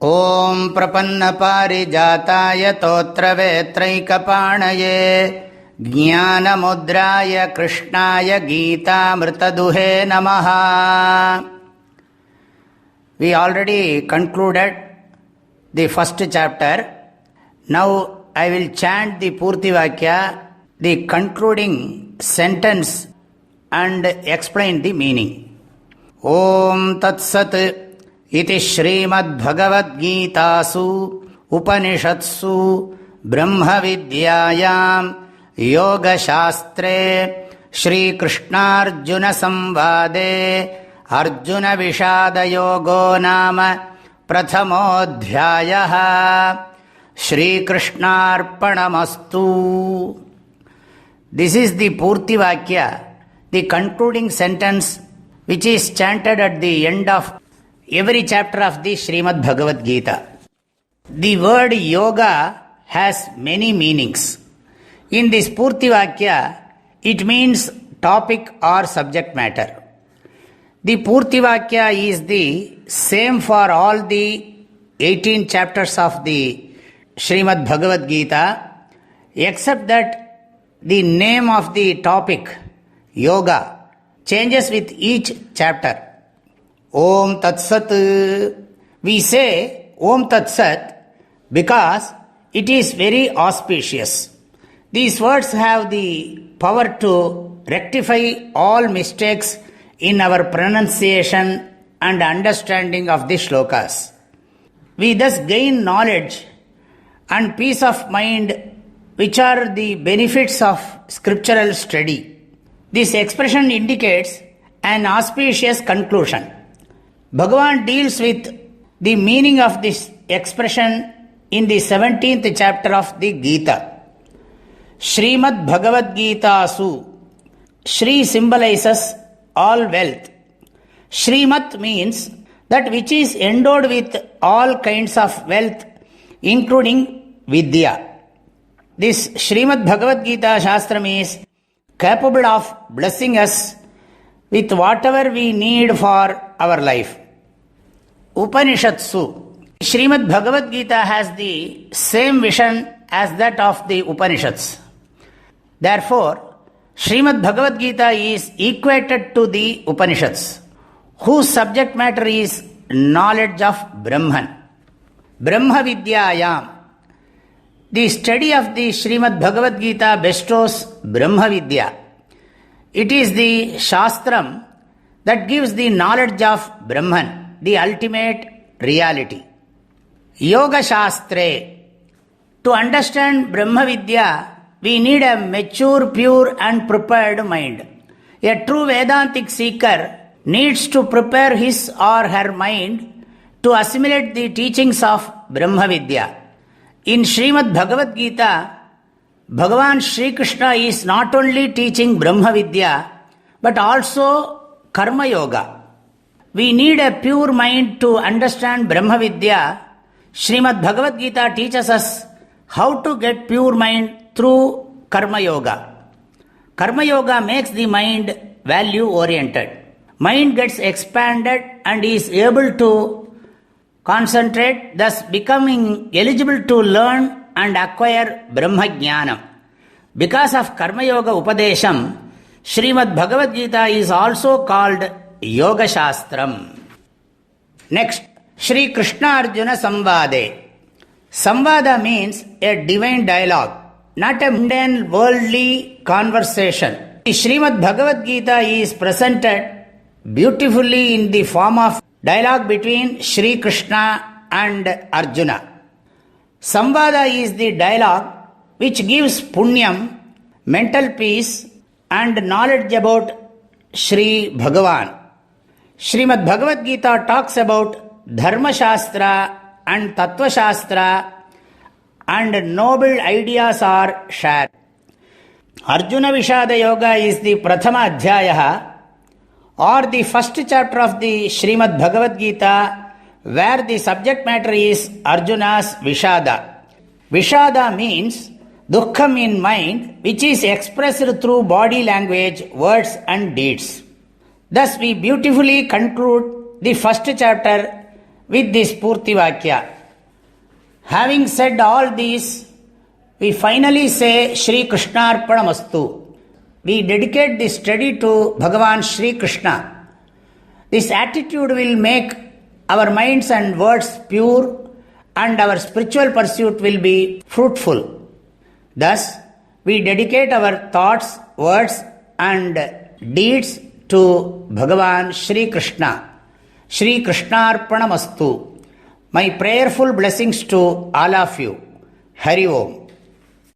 ஓம் பிரபன்னபாரிஜாதாய தோத்ரவேத்ரைகபாணயே ஞானமுத்ராய கிருஷ்ணாய கீதாமிருததுஹே நமஹ. We already concluded the first chapter. Now I will chant the Purti Vakya, the concluding sentence, and explain the meaning. Om Tat Sat iti Srimad-Bhagavad-Gītāsu Upanishatsu Brahma Vidyāyām Yoga-Shāstre Shri Krishnārjuna Samvāde Arjuna Vishāda-Yogo Nama Prathamodhyāyaha. Shri Krishnārpanamastu. This is the Purti Vakya, the concluding sentence which is chanted at the end of every chapter of the Srimad Bhagavad Gita. The word yoga has many meanings. In this Purti Vakya, it means topic or subject matter. The Purti Vakya is the same for all the 18 chapters of the Srimad Bhagavad Gita, except that the name of the topic, yoga, changes with each chapter. Om Tat Sat. We say Om Tat Sat because it is very auspicious. These words have the power to rectify all mistakes in our pronunciation and understanding of the shlokas. We thus gain knowledge and peace of mind, which are the benefits of scriptural study. This expression indicates an auspicious conclusion. Bhagavan deals with the meaning of this expression in the 17th chapter of the Gita. Srimad Bhagavad Gita Su. Shri symbolizes all wealth. Srimat means that which is endowed with all kinds of wealth, including Vidya. This Srimad Bhagavad Gita Shastram is capable of blessing us with whatever we need for our life. Upanishatsu. Srimad Bhagavad Gita has the same vision as that of the Upanishads. Therefore, Srimad Bhagavad Gita is equated to the Upanishads, whose subject matter is knowledge of Brahman. Brahma Vidyāyām. The study of the Srimad Bhagavad Gita bestows Brahma Vidya. It is the Shastram that gives the knowledge of Brahman, the ultimate reality. Yoga Shastre. To understand Brahma Vidya, we need a mature, pure and prepared mind. A true Vedantic seeker needs to prepare his or her mind to assimilate the teachings of Brahma Vidya. In Srimad Bhagavad Gita, Bhagavan Shri Krishna is not only teaching Brahma Vidya, but also Karma Yoga. We need a pure mind to understand Brahma Vidya. Srimad Bhagavad Gita teaches us how to get pure mind through Karma Yoga. Karma Yoga makes the mind value oriented. Mind gets expanded and is able to concentrate, thus becoming eligible to learn and acquire Brahma Jnanam. Because of Karma Yoga Upadesham, Srimad Bhagavad Gita is also called Yoga Shastram. Next, Shri Krishna Arjuna Samvade. Samvada means a divine dialogue, not a mundane worldly conversation. The Srimad Bhagavad Gita is presented beautifully in the form of dialogue between Shri Krishna and Arjuna. Samvada is the dialogue which gives punyam, mental peace and knowledge about Shri Bhagavan. Srimad Bhagavad Gita talks about Dharma Shastra and Tattva Shastra, and noble ideas are shared. Arjuna Vishada Yoga is the Prathama Adhyaya, or the first chapter of the Srimad Bhagavad Gita, where the subject matter is Arjuna's Vishada. Vishada means dukkham in mind, which is expressed through body language, words and deeds. Thus we beautifully conclude the first chapter with this Purti Vakya. Having said all these, we finally say Shri Krishnarpanamastu. We dedicate this study to Bhagavan Shri Krishna. This attitude will make our minds and words pure, and our spiritual pursuit will be fruitful. Thus, we dedicate our thoughts, words and deeds to Bhagavan Shri Krishna. Shri Krishnarpanamastu. My prayerful blessings to all of you. Hari Om.